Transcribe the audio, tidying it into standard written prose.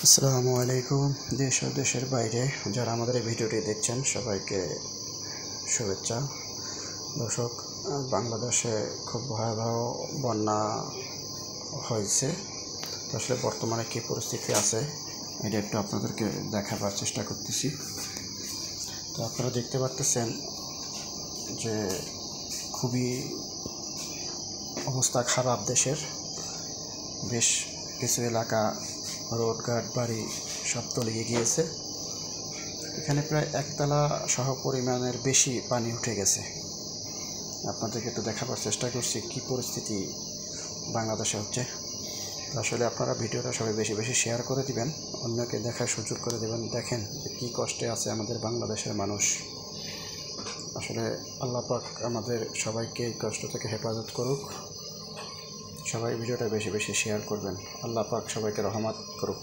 আসসালামু আলাইকুম। দেশ ও দেশের বাইরে যারা আমাদের এই ভিডিওটি দেখছেন সবাইকে শুভেচ্ছা। দর্শক, বাংলাদেশে খুব ভয়াবহ বন্যা হয়েছে। তো আসলে বর্তমানে কী পরিস্থিতি আছে এটা একটু আপনাদেরকে দেখাবার চেষ্টা করতেছি। তো আপনারা দেখতে পারতেছেন যে খুবই অবস্থা খারাপ দেশের। বেশ কিছু এলাকা রোডঘাট বাড়ি সব তলিয়ে গিয়েছে। এখানে প্রায় একতলা সহ পরিমাণের বেশি পানি উঠে গেছে। আপনাদেরকে একটু দেখাবার চেষ্টা করছি কী পরিস্থিতি বাংলাদেশে হচ্ছে। তো আসলে আপনারা ভিডিওটা সবাই বেশি বেশি শেয়ার করে দিবেন, অন্যকে দেখার সুযোগ করে দেবেন। দেখেন যে কী কষ্টে আছে আমাদের বাংলাদেশের মানুষ। আসলে আল্লাহ পাক আমাদের সবাইকে এই কষ্ট থেকে হেফাজত করুক। সবাই ভিডিওটা বেশি বেশি শেয়ার করবেন। আল্লাহ পাক সবাইকে রহমত করুক।